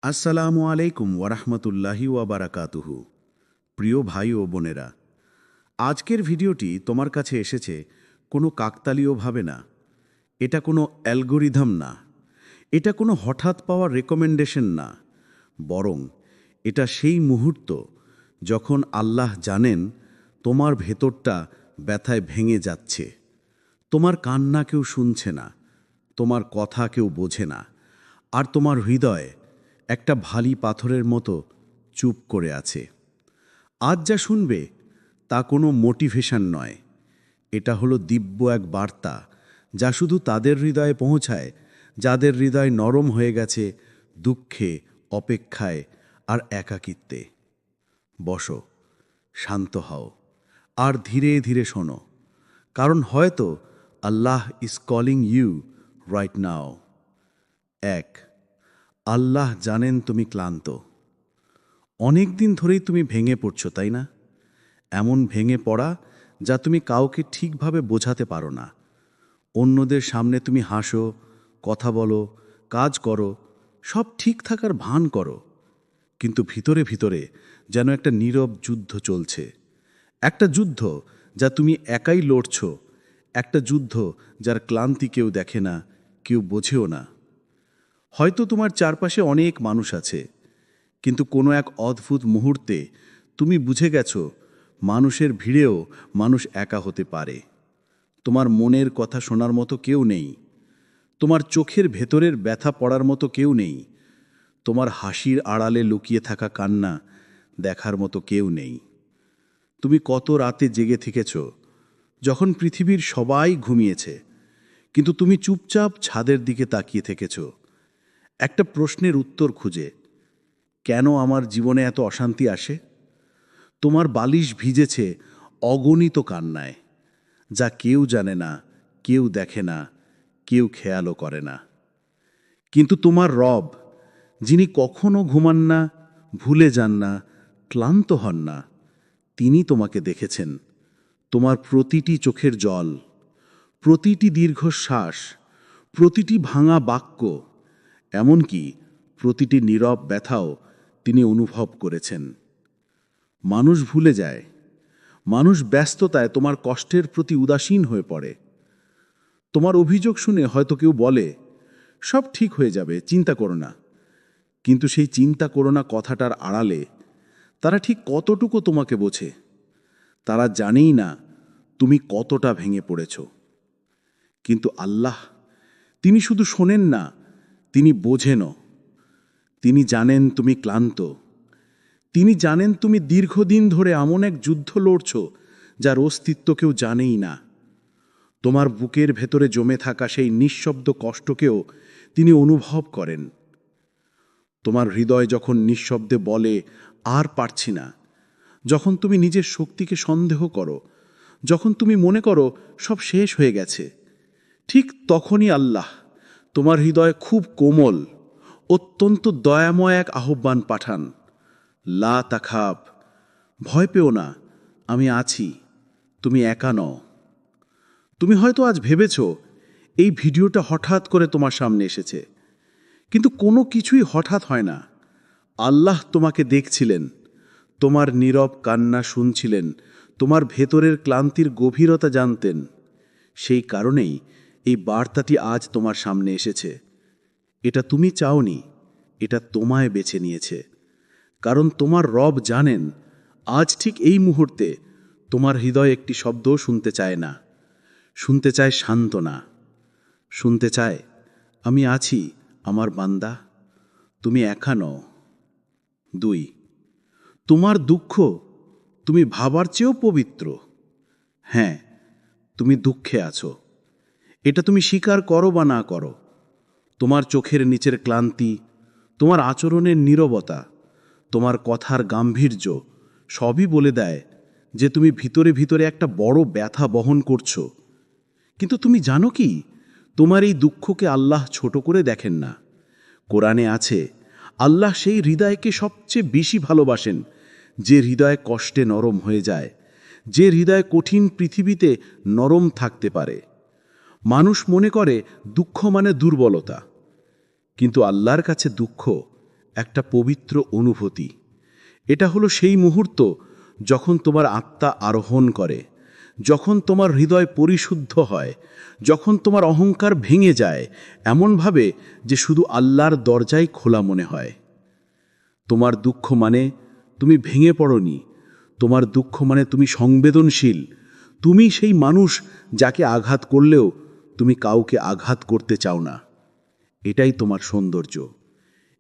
আসসালামু আলাইকুম ওয়ারাহমতুল্লাহি ওয়াবারাকাতুহু। প্রিয় ভাই ও বোনেরা, আজকের ভিডিওটি তোমার কাছে এসেছে কোনো কাকতালীয়ভাবে না। এটা কোনো অ্যালগোরিদম না, এটা কোনো হঠাৎ পাওয়া রেকমেন্ডেশন না, বরং এটা সেই মুহূর্ত যখন আল্লাহ জানেন তোমার ভেতরটা ব্যথায় ভেঙে যাচ্ছে। তোমার কান্না কেউ শুনছে না, তোমার কথা কেউ বোঝে না, আর তোমার হৃদয় একটা ভারী পাথরের মতো চুপ করে আছে। আজ যা শুনবে তা কোনো মোটিভেশন নয়, এটা হলো দিব্য এক বার্তা যা শুধু তাদের হৃদয়ে পৌঁছায় যাদের হৃদয় নরম হয়ে গেছে দুঃখে, অপেক্ষায় আর একাকিত্বে। বসো, শান্ত হও, আর ধীরে ধীরে শোনো, কারণ হয়তো Allah is calling you right now. এক, আল্লাহ জানেন তুমি ক্লান্ত। অনেক দিন ধরেই তুমি ভেঙে পড়ছো, তাই না? এমন ভেঙে পড়া যা তুমি কাউকে ঠিকভাবে বোঝাতে পারো না। অন্যদের সামনে তুমি হাসো, কথা বলো, কাজ করো, সব ঠিক থাকার ভান করো, কিন্তু ভিতরে ভিতরে যেন একটা নীরব যুদ্ধ চলছে। একটা যুদ্ধ যা তুমি একাই লড়ছ, একটা যুদ্ধ যার ক্লান্তি কেউ দেখে না, কেউ বোঝেও না। হয়তো তোমার চারপাশে অনেক মানুষ আছে, কিন্তু কোনো এক অদ্ভুত মুহূর্তে তুমি বুঝে গেছো মানুষের ভিড়েও মানুষ একা হতে পারে। তোমার মনের কথা শোনার মতো কেউ নেই, তোমার চোখের ভেতরের ব্যথা পড়ার মতো কেউ নেই, তোমার হাসির আড়ালে লুকিয়ে থাকা কান্না দেখার মতো কেউ নেই। তুমি কত রাতে জেগে থেকেছ যখন পৃথিবীর সবাই ঘুমিয়েছে, কিন্তু তুমি চুপচাপ ছাদের দিকে তাকিয়ে থেকেছ একটা প্রশ্নের উত্তর খুঁজে, কেন আমার জীবনে এত অশান্তি আসে? তোমার বালিশ ভিজেছে অগণিত কান্নায়, যা কেউ জানে না, কেউ দেখে না, কেউ খেয়ালও করে না। কিন্তু তোমার রব, যিনি কখনো ঘুমান না, ভুলে যান না, ক্লান্ত হন না, তিনি তোমাকে দেখেছেন। তোমার প্রতিটি চোখের জল, প্রতিটি দীর্ঘশ্বাস, প্রতিটি ভাঙা বাক্য, এমনকি প্রতিটি নীরব ব্যথাও তিনি অনুভব করেছেন। মানুষ ভুলে যায়, মানুষ ব্যস্ততায় তোমার কষ্টের প্রতি উদাসীন হয়ে পড়ে। তোমার অভিযোগ শুনে হয়তো কেউ বলে, সব ঠিক হয়ে যাবে, চিন্তা করো না। কিন্তু সেই চিন্তা করো না কথাটার আড়ালে তারা ঠিক কতটুকু তোমাকে বোঝে? তারা জানেই না তুমি কতটা ভেঙে পড়েছ। কিন্তু আল্লাহ, তিনি শুধু শোনেন না, তিনি বোঝেনও। তিনি জানেন তুমি ক্লান্ত, তিনি জানেন তুমি দীর্ঘদিন ধরে এমন এক যুদ্ধ লড়ছ যার অস্তিত্ব কেউ জানেই না। তোমার বুকের ভেতরে জমে থাকা সেই নিঃশব্দ কষ্টকেও তিনি অনুভব করেন। তোমার হৃদয় যখন নিঃশব্দে বলে আর পারছি না, যখন তুমি নিজের শক্তিকে সন্দেহ করো, যখন তুমি মনে করো সব শেষ হয়ে গেছে, ঠিক তখনই আল্লাহ তোমার হৃদয়ে খুব কোমল, অত্যন্ত দয়াময় এক আহ্বান পাঠান। লা তাখাব, ভয় পেও না, আমি আছি, তুমি একা নও। তুমি হয়তো আজ ভেবেছ এই ভিডিওটা হঠাৎ করে তোমার সামনে এসেছে, কিন্তু কোনো কিছুই হঠাৎ হয় না। আল্লাহ তোমাকে দেখছিলেন, তোমার নীরব কান্না শুনছিলেন, তোমার ভেতরের ক্লান্তির গভীরতা জানতেন। সেই কারণেই এই বার্তাটি আজ তোমার সামনে এসেছে। এটা তুমি চাওনি, এটা তোমায় বেছে নিয়েছে। কারণ তোমার রব জানেন আজ ঠিক এই মুহূর্তে তোমার হৃদয় একটি শব্দও শুনতে চায় না। শুনতে চায় সান্ত্বনা, শুনতে চায়, আমি আছি আমার বান্দা, তুমি একা নও। 2, তোমার দুঃখ তুমি ভাবার চেয়েও পবিত্র। হ্যাঁ, তুমি দুঃখে আছো, এটা তুমি স্বীকার করো বা না করো। তোমার চোখের নিচের ক্লান্তি, তোমার আচরণের নীরবতা, তোমার কথার গাম্ভীর্য সবই বলে দেয় যে তুমি ভিতরে ভিতরে একটা বড় ব্যথা বহন করছো। কিন্তু তুমি জানো কি, তোমার এই দুঃখকে আল্লাহ ছোট করে দেখেন না। কোরআনে আছে, আল্লাহ সেই হৃদয়কে সবচেয়ে বেশি ভালোবাসেন যে হৃদয় কষ্টে নরম হয়ে যায়, যে হৃদয় কঠিন পৃথিবীতে নরম থাকতে পারে। মানুষ মনে করে দুঃখ মানে দুর্বলতা, কিন্তু আল্লাহর কাছে দুঃখ একটা পবিত্র অনুভূতি। এটা হলো সেই মুহূর্ত যখন তোমার আত্মা আরোহণ করে, যখন তোমার হৃদয় পরিশুদ্ধ হয়, যখন তোমার অহংকার ভেঙে যায় এমনভাবে যে শুধু আল্লাহর দরজাই খোলা মনে হয়। তোমার দুঃখ মানে তুমি ভেঙে পড়নি, তোমার দুঃখ মানে তুমি সংবেদনশীল। তুমি সেই মানুষ যাকে আঘাত করলেও তুমি কাউকে আঘাত করতে চাও না। এটাই তোমার সৌন্দর্য,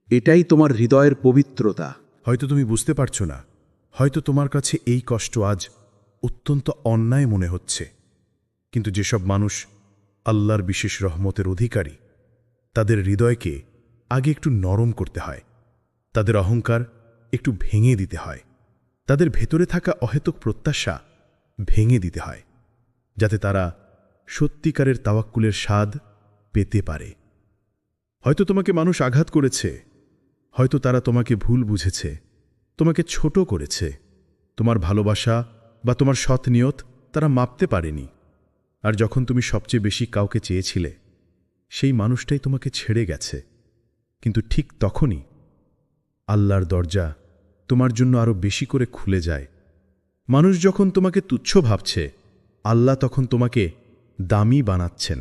এটাই তোমার হৃদয়ের পবিত্রতা। হয়তো তুমি বুঝতে পারছো না, হয়তো তোমার কাছে এই কষ্ট আজ অত্যন্ত অন্যায় মনে হচ্ছে, কিন্তু যেসব মানুষ আল্লাহর বিশেষ রহমতের অধিকারী, তাদের হৃদয়কে আগে একটু নরম করতে হয়, তাদের অহংকার একটু ভেঙে দিতে হয়, তাদের ভেতরে থাকা অহেতুক প্রত্যাশা ভেঙে দিতে হয়, যাতে তারা সত্যিকারের তাওয়াক্কুলের স্বাদ পেতে পারে। হয়তো তোমাকে মানুষ আঘাত করেছে, হয়তো তারা তোমাকে ভুল বুঝেছে, তোমাকে ছোট করেছে, তোমার ভালোবাসা বা তোমার সৎ নিয়ত তারা মাপতে পারেনি। আর যখন তুমি সবচেয়ে বেশি কাউকে চেয়েছিলে, সেই মানুষটাই তোমাকে ছেড়ে গেছে। কিন্তু ঠিক তখনই আল্লাহর দরজা তোমার জন্য আরও বেশি করে খুলে যায়। মানুষ যখন তোমাকে তুচ্ছ ভাবছে, আল্লাহ তখন তোমাকে দামি বানাচ্ছেন।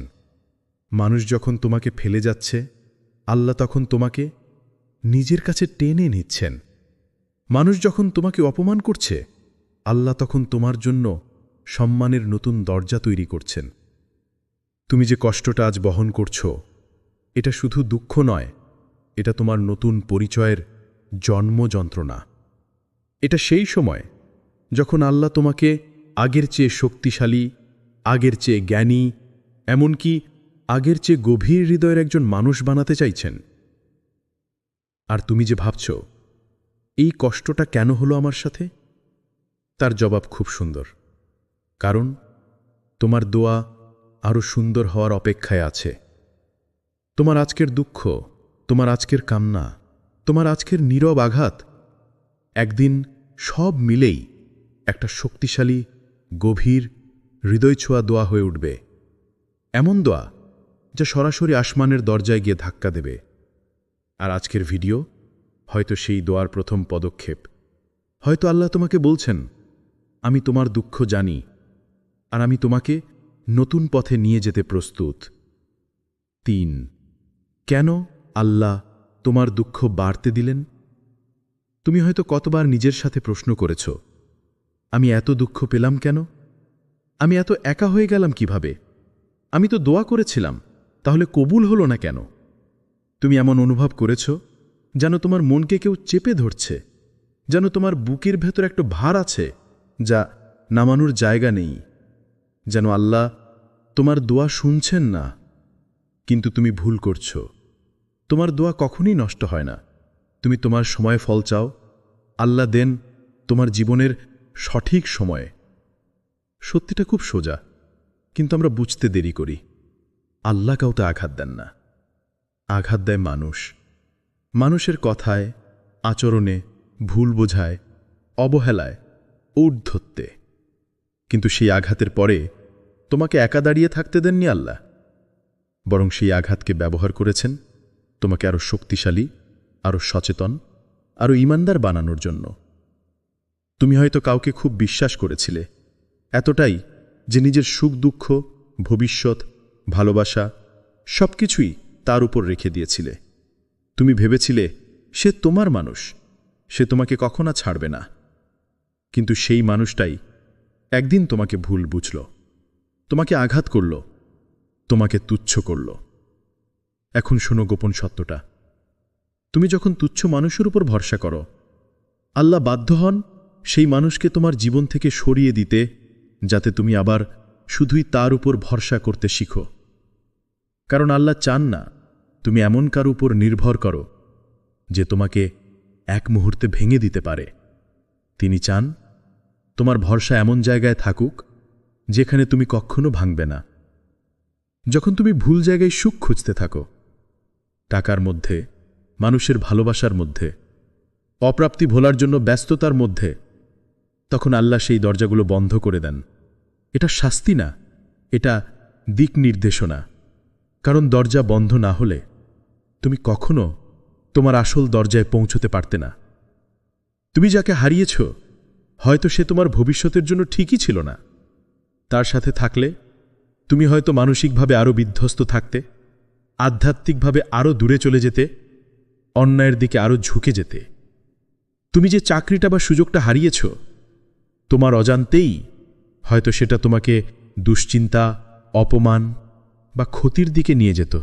মানুষ যখন তোমাকে ফেলে যাচ্ছে, আল্লাহ তখন তোমাকে নিজের কাছে টেনে নিচ্ছেন। মানুষ যখন তোমাকে অপমান করছে, আল্লাহ তখন তোমার জন্য সম্মানের নতুন দরজা তৈরি করছেন। তুমি যে কষ্টটা আজ বহন করছো, এটা শুধু দুঃখ নয়, এটা তোমার নতুন পরিচয়ের জন্ম যন্ত্রণা। এটা সেই সময় যখন আল্লাহ তোমাকে আগের চেয়ে শক্তিশালী, আগের চেয়ে জ্ঞানী, এমনকি আগের চেয়ে গভীর হৃদয়ের একজন মানুষ বানাতে চাইছেন। আর তুমি যে ভাবছ, এই কষ্টটা কেন হলো আমার সাথে, তার জবাব খুব সুন্দর। কারণ তোমার দোয়া আরও সুন্দর হওয়ার অপেক্ষায় আছে। তোমার আজকের দুঃখ, তোমার আজকের কান্না, তোমার আজকের নীরব আঘাত একদিন সব মিলেই একটা শক্তিশালী, গভীর, হৃদয়ছোঁয়া দোয়া হয়ে উঠবে। এমন দোয়া যা সরাসরি আসমানের দরজায় গিয়ে ধাক্কা দেবে। আর আজকের ভিডিও হয়তো সেই দোয়ার প্রথম পদক্ষেপ। হয়তো আল্লাহ তোমাকে বলছেন, আমি তোমার দুঃখ জানি, আর আমি তোমাকে নতুন পথে নিয়ে যেতে প্রস্তুত। 3. কেন আল্লাহ তোমার দুঃখ বাড়তে দিলেন? তুমি হয়তো কতবার নিজের সাথে প্রশ্ন করেছ, আমি এত দুঃখ পেলাম কেন? আমি এত একা হয়ে গেলাম কিভাবে? আমি তো দোয়া করেছিলাম, তাহলে কবুল হলো না কেন? তুমি এমন অনুভব করেছ যেন তোমার মনকে কেউ চেপে ধরছে, যেন তোমার বুকের ভেতর একটা ভার আছে যা নামানোর জায়গা নেই, যেন আল্লাহ তোমার দোয়া শুনছেন না। কিন্তু তুমি ভুল করছ। তোমার দোয়া কখনই নষ্ট হয় না। তুমি তোমার সময়ে ফল চাও, আল্লাহ দেন তোমার জীবনের সঠিক সময়ে। সত্যিটা খুব সোজা, কিন্তু আমরা বুঝতে দেরি করি। আল্লাহ কাউকে আঘাত দেন না, আঘাত দেয় মানুষ। মানুষের কথায়, আচরণে, ভুল বোঝায়, অবহেলায়, ঔদ্ধত্যে। কিন্তু সেই আঘাতের পরে তোমাকে একা দাঁড়িয়ে থাকতে দেননি আল্লাহ, বরং সেই আঘাতকে ব্যবহার করেছেন তোমাকে আরও শক্তিশালী, আরও সচেতন, আরও ঈমানদার বানানোর জন্য। তুমি হয়তো কাউকে খুব বিশ্বাস করেছিলে, এতটাই যে নিজের সুখ দুঃখ, ভবিষ্যৎ, ভালোবাসা সবকিছুই তার উপর রেখে দিয়েছিলে। তুমি ভেবেছিলে সে তোমার মানুষ, সে তোমাকে কখনো ছাড়বে না। কিন্তু সেই মানুষটাই একদিন তোমাকে ভুল বুঝল, তোমাকে আঘাত করল, তোমাকে তুচ্ছ করল। এখন শোনো গোপন সত্যটা। তুমি যখন তুচ্ছ মানুষের উপর ভরসা করো, আল্লাহ বাধ্য হন সেই মানুষকে তোমার জীবন থেকে সরিয়ে দিতে, যাতে তুমি আবার শুধুই তার উপর ভরসা করতে শিখো। কারণ আল্লাহ চান না তুমি এমন কার উপর নির্ভর করো যে তোমাকে এক মুহূর্তে ভেঙে দিতে পারে। তিনি চান তোমার ভরসা এমন জায়গায় থাকুক যেখানে তুমি কখনো ভাঙবে না। যখন তুমি ভুল জায়গায় সুখ খুঁজতে থাকো, টাকার মধ্যে, মানুষের ভালোবাসার মধ্যে, অপ্রাপ্তি ভোলার জন্য ব্যস্ততার মধ্যে, তখন আল্লাহ সেই দরজাগুলো বন্ধ করে দেন। এটা শাস্তি না, এটা দিক নির্দেশনা। কারণ দরজা বন্ধ না হলে তুমি কখনো তোমার আসল দরজায় পৌঁছতে পারতে না। তুমি যাকে হারিয়েছ, হয়তো সে তোমার ভবিষ্যতের জন্য ঠিকই ছিল না। তার সাথে থাকলে তুমি হয়তো মানসিকভাবে আরও বিধ্বস্ত থাকতে, আধ্যাত্মিকভাবে আরও দূরে চলে যেতে, অন্যায়ের দিকে আরও ঝুঁকে যেতে। তুমি যে চাকরিটা বা সুযোগটা হারিয়েছ, তোমার অজান্তেই হয়তো সেটা তোমাকে দুশ্চিন্তা, অপমান বা ক্ষতির দিকে নিয়ে যেত।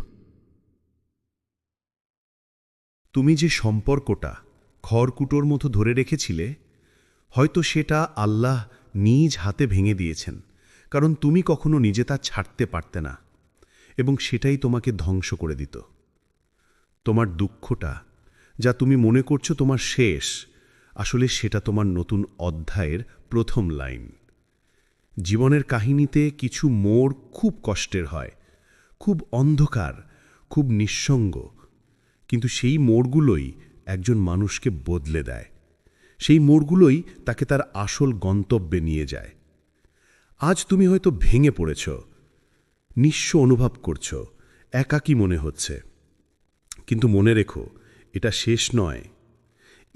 তুমি যে সম্পর্কটা খড়কুটোর মতো ধরে রেখেছিলে, হয়তো সেটা আল্লাহ নিজ হাতে ভেঙে দিয়েছেন, কারণ তুমি কখনো নিজে তা ছাড়তে পারতে না, এবং সেটাই তোমাকে ধ্বংস করে দিত। তোমার দুঃখটা, যা তুমি মনে করছো তোমার শেষ, আসলে সেটা তোমার নতুন অধ্যায়ের প্রথম লাইন। জীবনের কাহিনীতে কিছু মোড় খুব কষ্টের হয়, খুব অন্ধকার, খুব নিঃসঙ্গ, কিন্তু সেই মোড়গুলোই একজন মানুষকে বদলে দেয়। সেই মোড়গুলোই তাকে তার আসল গন্তব্যে নিয়ে যায়। আজ তুমি হয়তো ভেঙে পড়েছ, নিঃস্ব অনুভব করছ, একাকী মনে হচ্ছে, কিন্তু মনে রেখো, এটা শেষ নয়।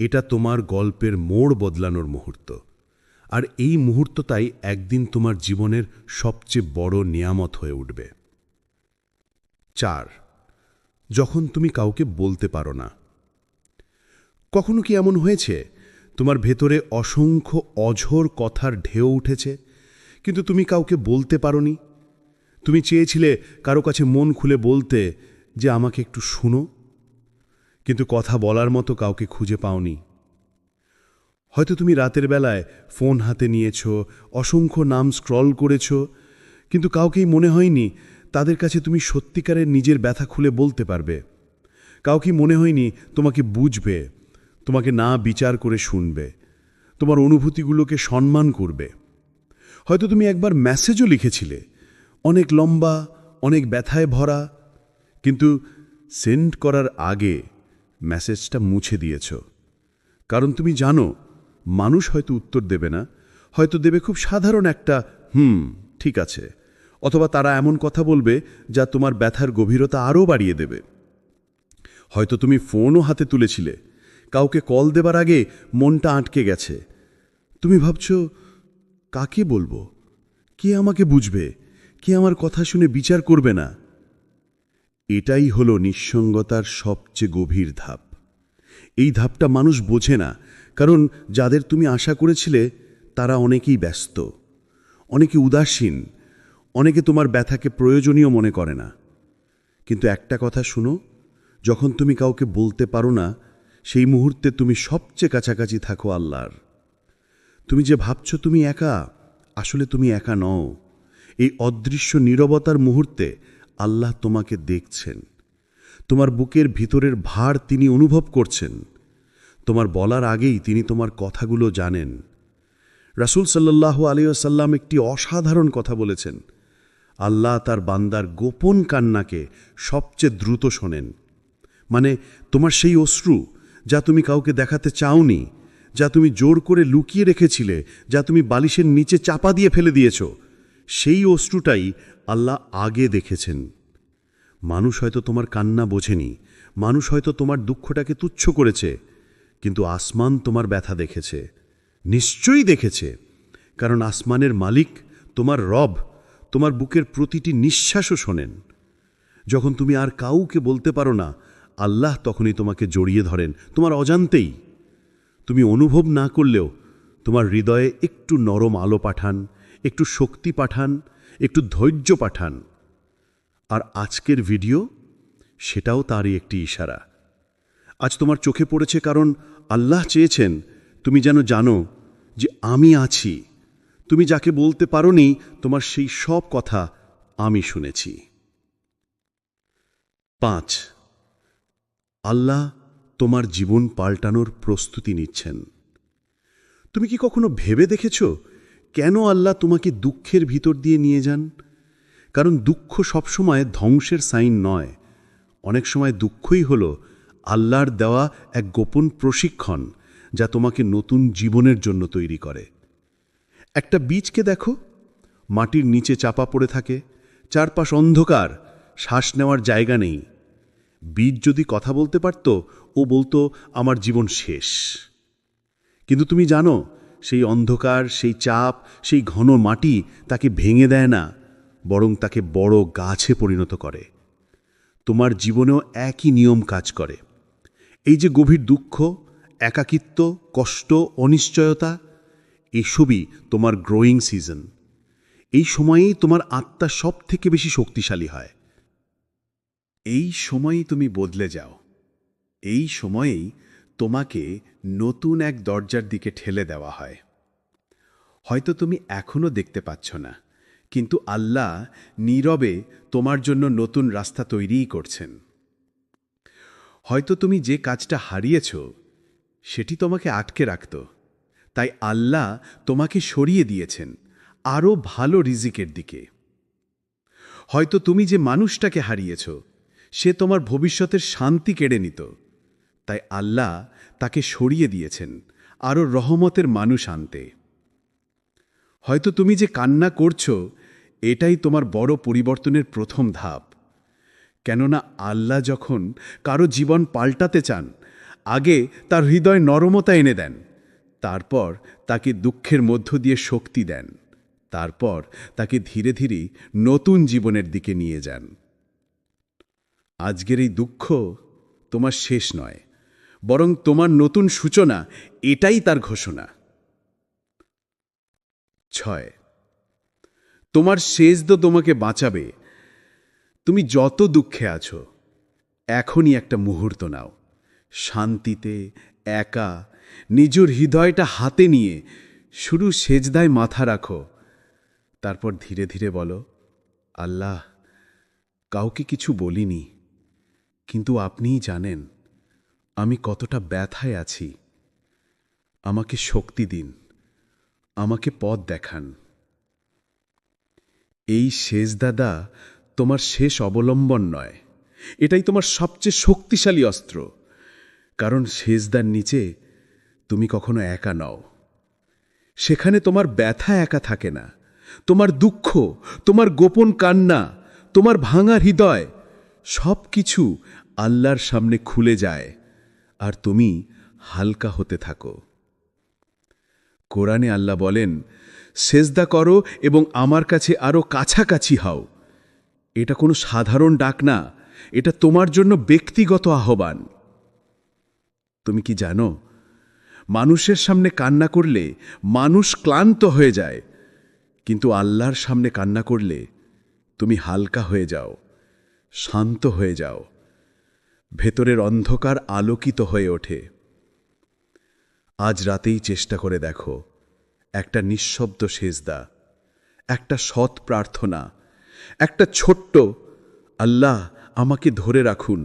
এটা তোমার গল্পের মোড় বদলানোর মুহূর্ত, আর এই মুহূর্তটাই একদিন তোমার জীবনের সবচেয়ে বড় নিয়ামত হয়ে উঠবে। 4. যখন তুমি কাউকে বলতে পারো না। কখনো কি এমন হয়েছে তোমার ভেতরে অসংখ্য অঝোর কথার ঢেউ উঠেছে, কিন্তু তুমি কাউকে বলতে পারোনি? তুমি চেয়েছিলে কারো কাছে মন খুলে বলতে যে আমাকে একটু শুনো, কিন্তু কথা বলার মতো কাউকে খুঁজে পাওনি। হয়তো তুমি রাতের বেলায় ফোন হাতে নিয়েছ, অসংখ্য নাম স্ক্রল করেছ, কিন্তু কাউকেই মনে হয়নি তাদের কাছে তুমি সত্যিকারের নিজের ব্যথা খুলে বলতে পারবে। কাউকে মনে হয়নি তোমাকে বুঝবে, তোমাকে না বিচার করে শুনবে, তোমার অনুভূতিগুলোকে সম্মান করবে। হয়তো তুমি একবার মেসেজও লিখেছিলে, অনেক লম্বা, অনেক ব্যথায় ভরা, কিন্তু সেন্ড করার আগে মেসেজটা মুছে দিয়েছ, কারণ তুমি জানো মানুষ হয়তো উত্তর দেবে না, হয়তো দেবে খুব সাধারণ একটা ঠিক আছে, অথবা তারা এমন কথা বলবে যা তোমার ব্যথার গভীরতা আরও বাড়িয়ে দেবে। হয়তো তুমি ফোনও হাতে তুলেছিলে, কাউকে কল দেবার আগে মনটা আটকে গেছে। তুমি ভাবছ, কাকে বলবো, কে আমাকে বুঝবে, কে আমার কথা শুনে বিচার করবে না? এটাই হলো নিঃসঙ্গতার সবচেয়ে গভীর ধাপ। এই ধাপটা মানুষ বোঝে না, কারণ যাদের তুমি আশা করেছিলে তারা অনেকেই ব্যস্ত, অনেকে উদাসীন, অনেকে তোমার ব্যথাকে প্রয়োজনীয় মনে করে না। কিন্তু একটা কথা শুনো, যখন তুমি কাউকে বলতে পারো না, সেই মুহূর্তে তুমি সবচেয়ে কাছাকাছি থাকো আল্লাহর। তুমি যে ভাবছ তুমি একা, আসলে তুমি একা নও। এই অদৃশ্য নীরবতার মুহূর্তে আল্লাহ তোমাকে দেখছেন, তোমার বুকের ভিতরের ভার তিনি অনুভব করছেন, তোমার বলার আগেই তিনি তোমার কথাগুলো জানেন। রাসূল সাল্লাল্লাহু আলাইহি ওয়াসাল্লাম একটি অসাধারণ কথা বলেছেন, আল্লাহ তার বান্দার গোপন কান্নাকে সবচেয়ে দ্রুত শোনেন। মানে তোমার সেই অশ্রু, যা তুমি কাউকে দেখাতে চাওনি, যা তুমি জোর করে লুকিয়ে রেখেছিলে, যা তুমি বালিশের নিচে চাপা দিয়ে ফেলে দিয়েছ, সেই অশ্রুটাই আল্লাহ আগে দেখেছেন। মানুষ হয়তো তোমার কান্না বোঝেনি, মানুষ হয়তো তোমার দুঃখটাকে তুচ্ছ করেছে, কিন্তু আসমান তোমার ব্যথা দেখেছে, নিশ্চয়ই দেখেছে, কারণ আসমানের মালিক তোমার রব তোমার বুকের প্রতিটি নিঃশ্বাসও শোনেন। যখন তুমি আর কাউকে বলতে পারো না, আল্লাহ তখনই তোমাকে জড়িয়ে ধরেন, তোমার অজান্তেই। তুমি অনুভব না করলেও তোমার হৃদয়ে একটু নরম আলো পাঠান, একটু শক্তি পাঠান, একটু ধৈর্য পাঠান। আর আজকের ভিডিও, সেটাও তারই একটি ইশারা। আজ তোমার চোখে পড়েছে কারণ আল্লাহ চেয়েছেন তুমি যেন জানো যে আমি আছি। তুমি যাকে বলতে পারোনি, তোমার সেই সব কথা আমি শুনেছি। 5. আল্লাহ তোমার জীবন পাল্টানোর প্রস্তুতি নিচ্ছেন। তুমি কি কখনো ভেবে দেখেছ কেন আল্লাহ তোমাকে দুঃখের ভিতর দিয়ে নিয়ে যান? কারণ দুঃখ সবসময় ধ্বংসের সাইন নয়। অনেক সময় দুঃখই হলো আল্লাহর দেওয়া এক গোপন প্রশিক্ষণ, যা তোমাকে নতুন জীবনের জন্য তৈরি করে। একটা বীজকে দেখো, মাটির নিচে চাপা পড়ে থাকে, চারপাশ অন্ধকার, শ্বাস নেওয়ার জায়গা নেই। বীজ যদি কথা বলতে পারত, ও বলতো আমার জীবন শেষ। কিন্তু তুমি জানো, সেই অন্ধকার, সেই চাপ, সেই ঘন মাটি তাকে ভেঙে দেয় না, বরং তাকে বড় গাছে পরিণত করে। তোমার জীবনেও একই নিয়ম কাজ করে। এই যে গভীর দুঃখ, একাকিত্ব, কষ্ট, অনিশ্চয়তা, এসবই তোমার গ্রোয়িং সিজন। এই সময়েই তোমার আত্মা সব থেকে বেশি শক্তিশালী হয়। এই সময়ই তুমি বদলে যাও। এই সময়েই তোমাকে নতুন এক দরজার দিকে ঠেলে দেওয়া হয়। হয়তো তুমি এখনো দেখতে পাচ্ছ না, কিন্তু আল্লাহ নীরবে তোমার জন্য নতুন রাস্তা তৈরিই করছেন। হয়তো তুমি যে কাজটা হারিয়েছ সেটি তোমাকে আটকে রাখত, তাই আল্লাহ তোমাকে সরিয়ে দিয়েছেন আরও ভালো রিজিকের দিকে। হয়তো তুমি যে মানুষটাকে হারিয়েছ সে তোমার ভবিষ্যতের শান্তি কেড়ে নিত, তাই আল্লাহ তাকে সরিয়ে দিয়েছেন আরও রহমতের মানুষ আনতে। হয়তো তুমি যে কান্না করছো এটাই তোমার বড় পরিবর্তনের প্রথম ধাপ। কেননা আল্লাহ যখন কারো জীবন পাল্টাতে চান, আগে তার হৃদয় নরমতা এনে দেন, তারপর তাকে দুঃখের মধ্য দিয়ে শক্তি দেন, তারপর তাকে ধীরে ধীরে নতুন জীবনের দিকে নিয়ে যান। আজকের এই দুঃখ তোমার শেষ নয়, বরং তোমার নতুন সূচনা, এটাই তার ঘোষণা। 6, তোমার সেজদা তোমাকে বাঁচাবে। তুমি যত দুঃখে আছো, এখনই একটা মুহূর্ত নাও, শান্তিতে, একা, নিজের হৃদয়টা হাতে নিয়ে শুরু সেজদায় মাথা রাখো। তারপর ধীরে ধীরে বলো, আল্লাহ, কাউকে কিছু বলিনি, কিন্তু আপনিই জানেন আমি কতটা ব্যথায় আছি। আমাকে শক্তি দিন, আমাকে পথ দেখান। এই সেজদাদা তোমার শেষ অবলম্বন নয়, এটাই তোমার সবচেয়ে শক্তিশালী অস্ত্র। কারণ সেজদার নিচে তুমি কখনো একা নও। সেখানে তোমার ব্যথা একা থাকে না, তোমার দুঃখ, তোমার গোপন কান্না, তোমার ভাঙা হৃদয়, সব কিছু আল্লাহর সামনে খুলে যায়, আর তুমি হালকা হতে থাকো। কোরআনে আল্লাহ বলেন, সেজদা করো এবং আমার কাছে আরও কাছাকাছি হও। এটা কোনো সাধারণ ডাক না, এটা তোমার জন্য ব্যক্তিগত আহ্বান। তুমি কি জানো, মানুষের সামনে কান্না করলে মানুষ ক্লান্ত হয়ে যায়, কিন্তু আল্লাহর সামনে কান্না করলে তুমি হালকা হয়ে যাও, শান্ত হয়ে যাও, ভেতরের অন্ধকার আলোকিত হয়ে ওঠে। আজ রাতেই চেষ্টা করে দেখো, একটা নিঃশব্দ সেজদা, একটা সৎ প্রার্থনা, একটা ছোট্ট আল্লাহ আমাকে ধরে রাখুন।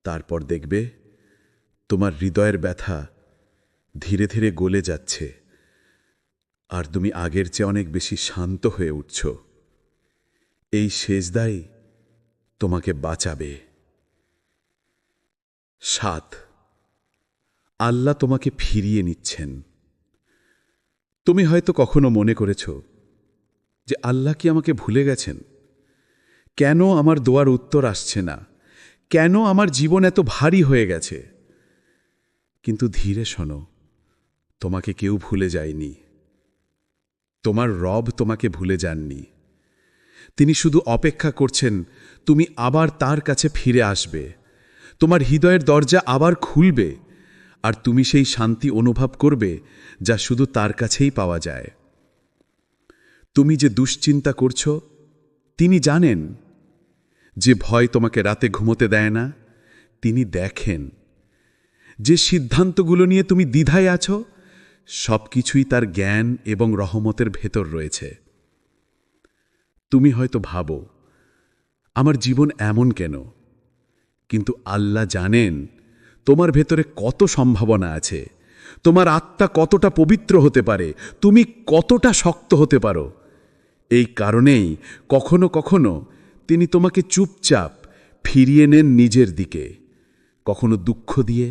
তারপর দেখবে তোমার হৃদয়ের ব্যথা ধীরে ধীরে গলে যাচ্ছে, আর তুমি আগের চেয়ে অনেক বেশি শান্ত হয়ে উঠছ। এই সেজদাই তোমাকে বাঁচাবে। 7, আল্লাহ তোমাকে ফিরিয়ে নিচ্ছেন। তুমি হয়তো কখনো মনে করেছ যে আল্লাহ কি আমাকে ভুলে গেছেন? কেন আমার দোয়ার উত্তর আসছে না? কেন আমার জীবন এত ভারী হয়ে গেছে? কিন্তু ধীরে শোনো, তোমাকে কেউ ভুলে যায়নি। তোমার রব তোমাকে ভুলে যাননি। তিনি শুধু অপেক্ষা করছেন তুমি আবার তার কাছে ফিরে আসবে, তোমার হৃদয়ের দরজা আবার খুলবে, আর তুমি সেই শান্তি অনুভব করবে যা শুধু তার কাছেই পাওয়া যায়। তুমি যে দুশ্চিন্তা করছো, তিনি জানেন। যে ভয় তোমাকে রাতে ঘুমোতে দেয় না, তিনি দেখেন। যে সিদ্ধান্তগুলো নিয়ে তুমি দ্বিধায় আছো, সবকিছুই তার জ্ঞান এবং রহমতের ভেতর রয়েছে। তুমি হয়তো ভাবো, আমার জীবন এমন কেন? কিন্তু আল্লাহ জানেন তোমার ভেতরে কত সম্ভাবনা আছে, তোমার আত্মা কতটা পবিত্র হতে পারে, তুমি কতটা শক্ত হতে পারো। এই কারণেই কখনো কখনো তিনি তোমাকে চুপচাপ ফিরিয়ে নেন নিজের দিকে, কখনো দুঃখ দিয়ে,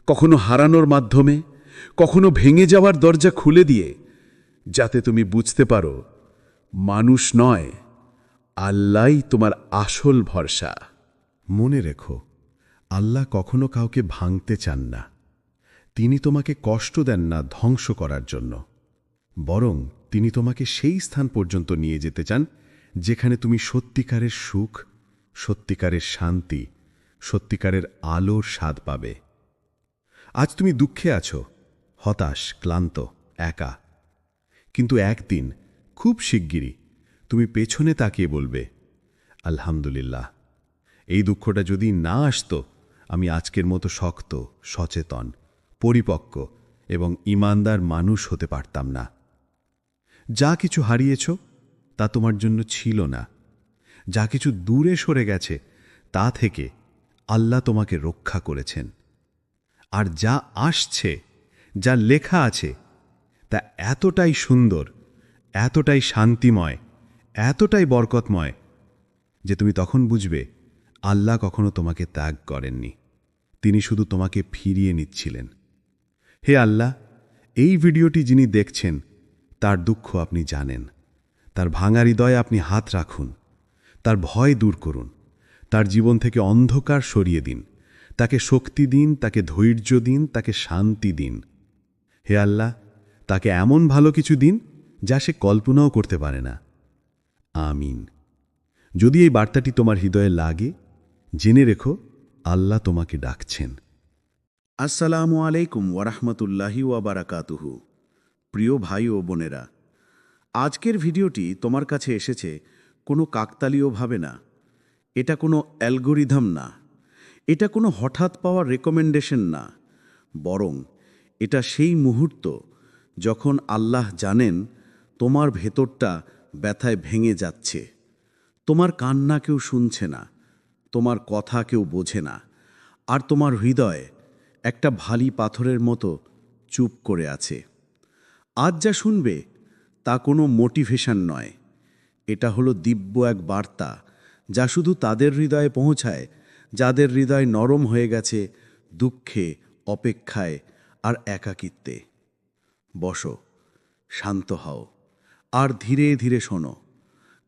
কখনো হারানোর মাধ্যমে, কখনো ভেঙে যাওয়ার দরজা খুলে দিয়ে, যাতে তুমি বুঝতে পারো মানুষ নয়, আল্লাহই তোমার আসল ভরসা। মনে রেখো, আল্লাহ কখনো কাউকে ভাঙতে চান না। তিনি তোমাকে কষ্ট দেন না ধ্বংস করার জন্য, বরং তিনি তোমাকে সেই স্থান পর্যন্ত নিয়ে যেতে চান যেখানে তুমি সত্যিকারের সুখ, সত্যিকারের শান্তি, সত্যিকারের আলোর স্বাদ পাবে। আজ তুমি দুঃখে আছো, হতাশ, ক্লান্ত, একা। কিন্তু একদিন, খুব শিগগিরই, তুমি পেছনে তাকিয়ে বলবে, আলহামদুলিল্লাহ, এই দুঃখটা যদি না আসতো, আমি আজকের মতো শক্ত, সচেতন, পরিপক্ক এবং ঈমানদার মানুষ হতে পারতাম না। যা কিছু হারিয়েছ তা তোমার জন্য ছিল না। যা কিছু দূরে সরে গেছে তা থেকে আল্লাহ তোমাকে রক্ষা করেছেন। আর যা আসছে, যা লেখা আছে, তা এতটাই সুন্দর, এতটাই শান্তিময়, এতটাই বরকতময় যে তুমি তখন বুঝবে আল্লাহ কখনো তোমাকে ত্যাগ করেননি। তিনি শুধু তোমাকে ফিরিয়ে নিচ্ছিলেন। হে আল্লাহ, এই ভিডিওটি যিনি দেখছেন তার দুঃখ আপনি জানেন। তার ভাঙা হৃদয়ে আপনি হাত রাখুন। তার ভয় দূর করুন। তার জীবন থেকে অন্ধকার সরিয়ে দিন। তাকে শক্তি দিন, তাকে ধৈর্য দিন, তাকে শান্তি দিন। হে আল্লাহ, তাকে এমন ভালো কিছু দিন যা সে কল্পনাও করতে পারে না। আমিন। যদি এই বার্তাটি তোমার হৃদয়ে লাগে, জেনে রেখো আল্লাহ তোমাকে ডাকছেন। আসসালামু আলাইকুম ওয়ারাহমাতুল্লাহি ওয়াবারাকাতুহু। প্রিয় ভাই ও বোনেরা, আজকের ভিডিওটি তোমার কাছে এসেছে কোনো কাকতালীয়ভাবে না। এটা কোনো অ্যালগোরিদম না, এটা কোনো হঠাৎ পাওয়া রেকমেন্ডেশন না, বরং এটা সেই মুহূর্ত যখন আল্লাহ জানেন তোমার ভেতরটা ব্যথায় ভেঙে যাচ্ছে। তোমার কান্না কেউ শুনছে না, তোমার কথা কেউ বোঝে না, আর তোমার হৃদয় একটা ভারী পাথরের মতো চুপ করে আছে। আজ যা শুনবে তা কোনো মোটিভেশন নয়, এটা হলো দিব্য এক বার্তা যা শুধু তাদের হৃদয়ে পৌঁছায় যাদের হৃদয় নরম হয়ে গেছে দুঃখে, অপেক্ষায় আর একাকিত্বে। বসো, শান্ত হও, আর ধীরে ধীরে শোনো,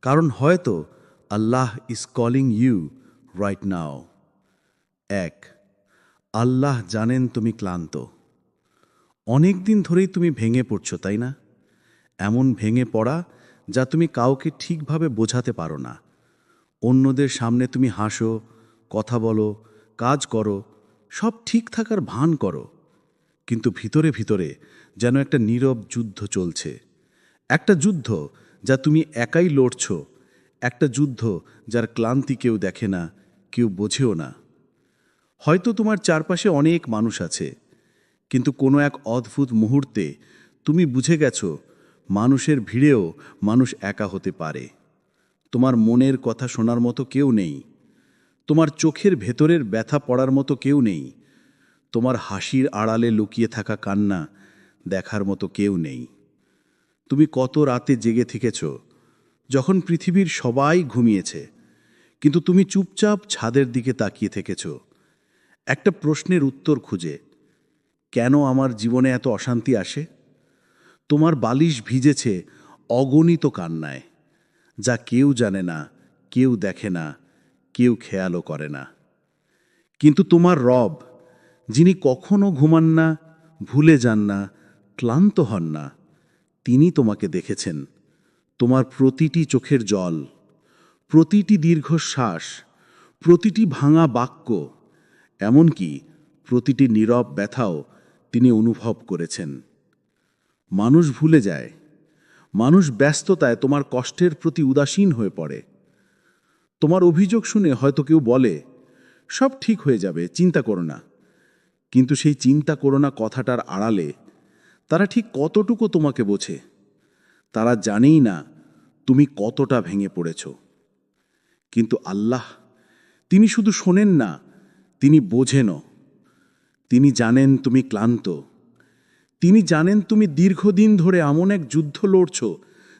কারণ হয়তো Allah is calling you right now. 1, Allah জানেন তুমি ক্লান্ত। অনেক দিন ধরেই তুমি ভেঙে পড়ছো, তাই না? এমন ভেঙে পড়া যা তুমি কাউকে ঠিকভাবে বোঝাতে পারো না। অন্যদের সামনে তুমি হাসো, কথা বলো, কাজ করো, সব ঠিক থাকার ভান করো, কিন্তু ভিতরে ভিতরে যেন একটা নীরব যুদ্ধ চলছে। একটা যুদ্ধ যা তুমি একাই লড়ছ, একটা যুদ্ধ যার ক্লান্তি কেউ দেখে না, কেউ বোঝেও না। হয়তো তোমার চারপাশে অনেক মানুষ আছে, কিন্তু কোনো এক অদ্ভুত মুহূর্তে তুমি বুঝে গেছো মানুষের ভিড়েও মানুষ একা হতে পারে। তোমার মনের কথা শোনার মতো কেউ নেই, তোমার চোখের ভেতরের ব্যথা পড়ার মতো কেউ নেই, তোমার হাসির আড়ালে লুকিয়ে থাকা কান্না দেখার মতো কেউ নেই। তুমি কত রাতে জেগে থেকেছ যখন পৃথিবীর সবাই ঘুমিয়েছে, কিন্তু তুমি চুপচাপ ছাদের দিকে তাকিয়ে থেকেছ একটা প্রশ্নের উত্তর খুঁজে, কেন আমার জীবনে এত অশান্তি আসে? তোমার বালিশ ভিজেছে অগণিত কান্নায়, যা কেউ জানে না, কেউ দেখে না, কেউ খেয়ালও করে না। কিন্তু তোমার রব, যিনি কখনো ঘুমান না, ভুলে যান না, ক্লান্ত হন না, তিনি তোমাকে দেখেছেন। তোমার প্রতিটি চোখের জল, প্রতিটি দীর্ঘশ্বাস, প্রতিটি ভাঙা বাক্য, এমনকি প্রতিটি নীরব ব্যথাও তিনি অনুভব করেছেন। মানুষ ভুলে যায়, মানুষ ব্যস্ততায় তোমার কষ্টের প্রতি উদাসীন হয়ে পড়ে। তোমার অভিযোগ শুনে হয়তো কেউ বলে, সব ঠিক হয়ে যাবে, চিন্তা করো না। কিন্তু সেই চিন্তা করো না কথাটার আড়ালে তারা ঠিক কতটুকু তোমাকে বোঝে? তারা জানেই না তুমি কতটা ভেঙে পড়েছ। কিন্তু আল্লাহ, তিনি শুধু শোনেন না, তিনি বোঝেনও। তিনি জানেন তুমি ক্লান্ত। তিনি জানেন তুমি দীর্ঘদিন ধরে এমন এক যুদ্ধ লড়ছ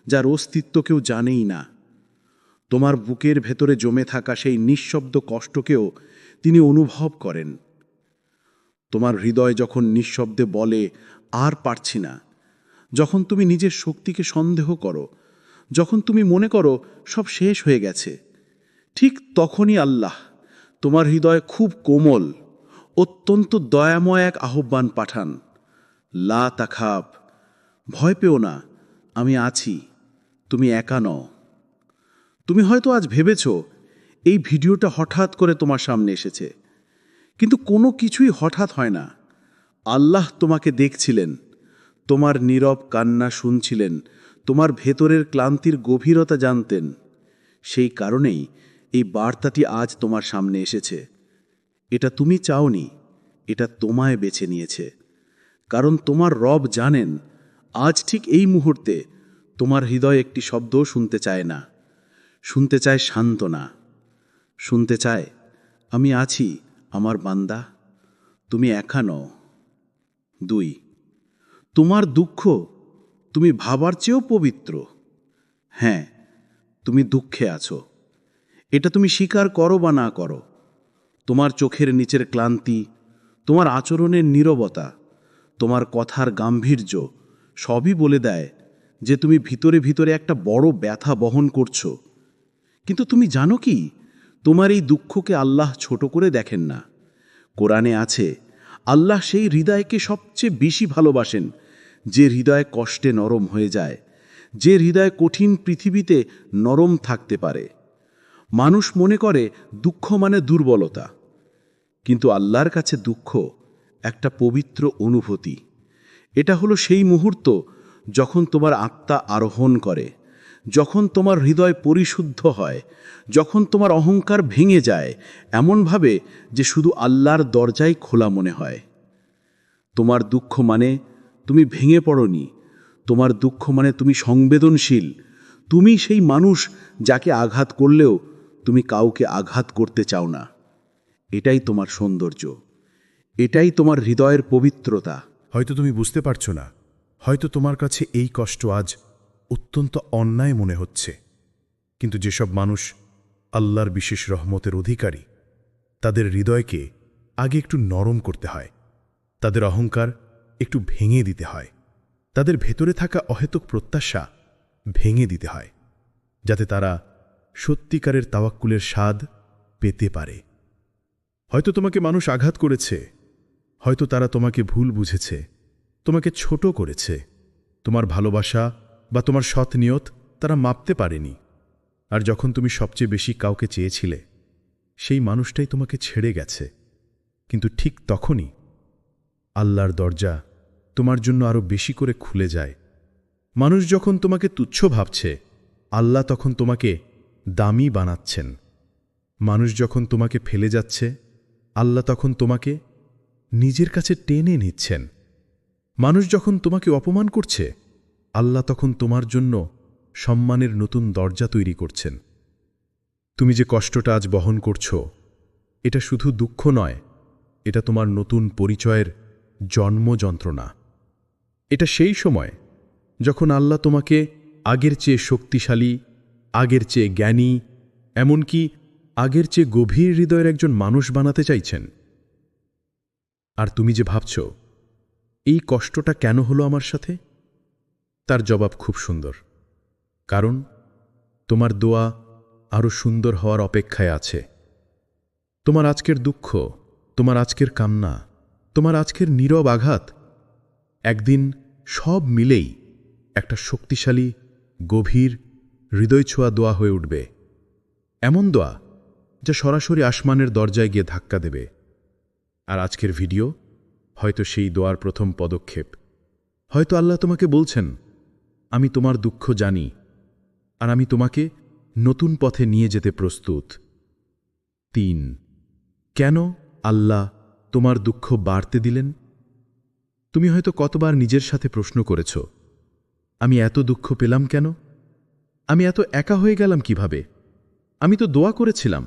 যার অস্তিত্ব কেউ জানেই না। তোমার বুকের ভেতরে জমে থাকা সেই নিঃশব্দ কষ্টকেও তিনি অনুভব করেন। তোমার হৃদয় যখন নিঃশব্দে বলে, আর পারছি না, যখন তুমি নিজের শক্তিকে সন্দেহ করো, যখন তুমি মনে করো সব শেষ হয়ে গেছে, ঠিক তখনই আল্লাহ তোমার হৃদয় খুব কোমল, অত্যন্ত দয়াময় এক আহ্বান পাঠান, লা তাখাব, ভয় পেও না, আমি আছি, তুমি একা নও। তুমি হয়তো আজ ভেবেছ এই ভিডিওটা হঠাৎ করে তোমার সামনে এসেছে, কিন্তু কোনো কিছুই হঠাৎ হয় না। আল্লাহ তোমাকে দেখছিলেন, তোমার নীরব কান্না শুনছিলেন, তোমার ভেতরের ক্লান্তির গভীরতা জানতেন। সেই কারণেই এই বার্তাটি আজ তোমার সামনে এসেছে। এটা তুমি চাওনি, এটা তোমায় বেছে নিয়েছে। কারণ তোমার রব জানেন আজ ঠিক এই মুহূর্তে তোমার হৃদয় একটি শব্দও শুনতে চায় না। শুনতে চায় সান্ত্বনা, শুনতে চায়, আমি আছি আমার বান্দা, তুমি একা নও। 2, তোমার দুঃখ তুমি ভাবার চেয়েও পবিত্র। হ্যাঁ, তুমি দুঃখে আছো, এটা তুমি স্বীকার করো বা না করো। তোমার চোখের নিচের ক্লান্তি, তোমার আচরণের নীরবতা, তোমার কথার গাম্ভীর্য সবই বলে দেয় যে তুমি ভিতরে ভিতরে একটা বড় ব্যথা বহন করছো। কিন্তু তুমি জানো কি, তোমার এই দুঃখকে আল্লাহ ছোট করে দেখেন না। কোরআনে আছে, আল্লাহ সেই হৃদয়কে সবচেয়ে বেশি ভালোবাসেন যে হৃদয় কষ্টে নরম হয়ে যায়, যে হৃদয় কঠিন পৃথিবীতে নরম থাকতে পারে। মানুষ মনে করে দুঃখ মানে দুর্বলতা, কিন্তু আল্লাহর কাছে দুঃখ একটা পবিত্র অনুভূতি। এটা হলো সেই মুহূর্ত যখন তোমার আত্মা আরোহণ করে, যখন তোমার হৃদয় পরিশুদ্ধ হয়, যখন তোমার অহংকার ভেঙে যায় এমনভাবে যে শুধু আল্লাহর দরজাই খোলা মনে হয়। তোমার দুঃখ মানে তুমি ভেঙে পড়নি, তোমার দুঃখ মানে তুমি সংবেদনশীল। তুমি সেই মানুষ যাকে আঘাত করলেও তুমি কাউকে আঘাত করতে চাও না। এটাই তোমার সৌন্দর্য, এটাই তোমার হৃদয়ের পবিত্রতা। হয়তো তুমি বুঝতে পারছো না, হয়তো তোমার কাছে এই কষ্ট আজ অত্যন্ত অন্যায় মনে হচ্ছে, কিন্তু যেসব মানুষ আল্লাহর বিশেষ রহমতের অধিকারী, তাদের হৃদয়কে আগে একটু নরম করতে হয়, তাদের অহংকার একটু ভেঙে দিতে হয়, তাদের ভেতরে থাকা অহেতুক প্রত্যাশা ভেঙে দিতে হয়, যাতে তারা সত্যিকারের তাওয়াক্কুলের স্বাদ পেতে পারে। হয়তো তোমাকে মানুষ আঘাত করেছে, হয়তো তারা তোমাকে ভুল বুঝেছে, তোমাকে ছোট করেছে, তোমার ভালোবাসা বা তোমার সৎ নিয়ত তারা মাপতে পারেনি। আর যখন তুমি সবচেয়ে বেশি কাউকে চেয়েছিলে, সেই মানুষটাই তোমাকে ছেড়ে গেছে। কিন্তু ঠিক তখনই আল্লাহর দরজা তোমার জন্য আরও বেশি করে খুলে যায়। মানুষ যখন তোমাকে তুচ্ছ ভাবছে, আল্লাহ তখন তোমাকে দামি বানাচ্ছেন। মানুষ যখন তোমাকে ফেলে যাচ্ছে, আল্লাহ তখন তোমাকে নিজের কাছে টেনে নিচ্ছেন। মানুষ যখন তোমাকে অপমান করছে, আল্লাহ তখন তোমার জন্য সম্মানের নতুন দরজা তৈরি করছেন। তুমি যে কষ্টটা আজ বহন করছো, এটা শুধু দুঃখ নয়, এটা তোমার নতুন পরিচয়ের জন্ম যন্ত্রণা। এটা সেই সময় যখন আল্লাহ তোমাকে আগের চেয়ে শক্তিশালী, আগের চেয়ে জ্ঞানী, এমনকি আগের চেয়ে গভীর হৃদয়ের একজন মানুষ বানাতে চাইছেন। আর তুমি যে ভাবছ, এই কষ্টটা কেন হলো আমার সাথে, তার জবাব খুব সুন্দর। কারণ তোমার দোয়া আরও সুন্দর হওয়ার অপেক্ষায় আছে। তোমার আজকের দুঃখ, তোমার আজকের কান্না, তোমার আজকের নীরব আঘাত একদিন সব মিলেই একটা শক্তিশালী, গভীর, হৃদয় ছোঁয়া দোয়া হয়ে উঠবে। এমন দোয়া যা সরাসরি আসমানের দরজায় গিয়ে ধাক্কা দেবে। আর আজকের ভিডিও হয়তো সেই দোয়ার প্রথম পদক্ষেপ। হয়তো আল্লাহ তোমাকে বলছেন, আমি তোমার দুঃখ জানি, আর আমি তোমাকে নতুন পথে নিয়ে যেতে প্রস্তুত। 3, কেন আল্লাহ তোমার দুঃখ বাড়তে দিলেন? তুমি হয়তো কতবার নিজের সাথে প্রশ্ন করেছ, আমি এত দুঃখ পেলাম কেন? আমি এত একা হয়ে গেলাম কিভাবে? আমি তো দোয়া করেছিলাম,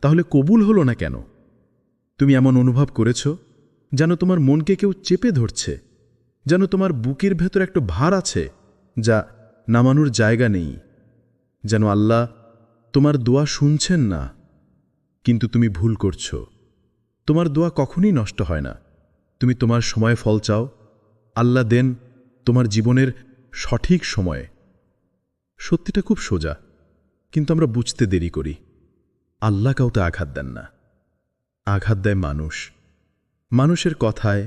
তাহলে কবুল হলো না কেন? তুমি এমন অনুভব করেছ যেন তোমার মনকে কেউ চেপে ধরছে, যেন তোমার বুকের ভেতর একটা ভার আছে যা নামানোর জায়গা নেই, যেন আল্লাহ তোমার দোয়া শুনছেন না। কিন্তু তুমি ভুল করছ। তোমার দোয়া কখনই নষ্ট হয় না। তুমি তোমার সময়ে ফল চাও, আল্লাহ দেন তোমার জীবনের সঠিক সময়ে। সত্যিটা খুব সোজা, কিন্তু আমরা বুঝতে দেরি করি। আল্লাহ কাউকে আঘাত দেন না, আঘাত দেয় মানুষ, মানুষের কথায়,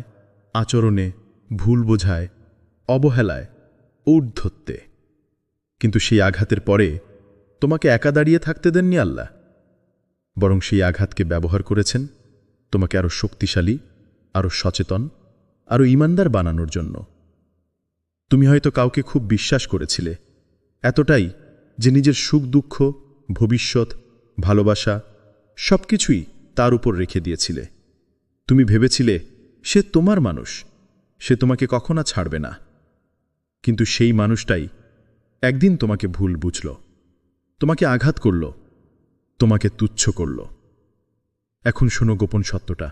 আচরণে, ভুল বোঝায়, অবহেলায়, ঔদ্ধত্যে। কিন্তু সেই আঘাতের পরে তোমাকে একা দাঁড়িয়ে থাকতে দেননি আল্লাহ, বরং সেই আঘাতকে ব্যবহার করেছেন তোমাকে আরও শক্তিশালী, আরও সচেতন, আরও ঈমানদার বানানোর জন্য। তুমি হয়তো কাউকে খুব বিশ্বাস করেছিলে, এতটাই যে নিজের সুখ দুঃখ, ভবিষ্যৎ, ভালোবাসা সবকিছুই তার উপর রেখে দিয়েছিলে। তুমি ভেবেছিলে সে তোমার মানুষ, সে তোমাকে কখনো ছাড়বে না। কিন্তু সেই মানুষটাই একদিন তোমাকে ভুল বুঝল, তোমাকে আঘাত করল, তোমাকে তুচ্ছ করল। এখন শোনো গোপন সত্যটা।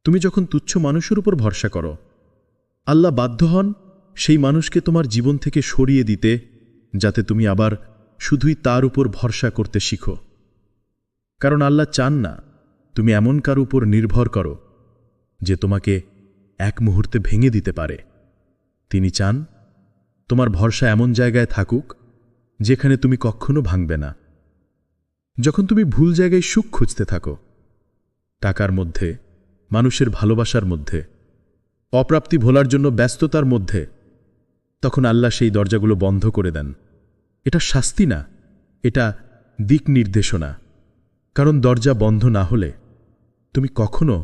তুমি যখন তুচ্ছ মানুষের উপর ভরসা করো, আল্লাহ বাধ্য হন সেই মানুষকে তোমার জীবন থেকে সরিয়ে দিতে, যাতে তুমি আবার শুধুই তার উপর ভরসা করতে শিখো। কারণ আল্লাহ চান না তুমি এমন কার উপর নির্ভর করো যে তোমাকে এক মুহূর্তে ভেঙে দিতে পারে। তিনি চান তোমার ভরসা এমন জায়গায় থাকুক যেখানে তুমি কখনো ভাঙবে না। যখন তুমি ভুল জায়গায় সুখ খুঁজতে থাকো, টাকার মধ্যে, মানুষের ভালোবাসার মধ্যে, অপ্রাপ্তি ভোলার জন্য ব্যস্ততার মধ্যে, তখন আল্লাহ সেই দরজাগুলো বন্ধ করে দেন। এটা শাস্তি না, এটা দিক নির্দেশনা। কারণ দরজা বন্ধ না হলে তুমি কখনো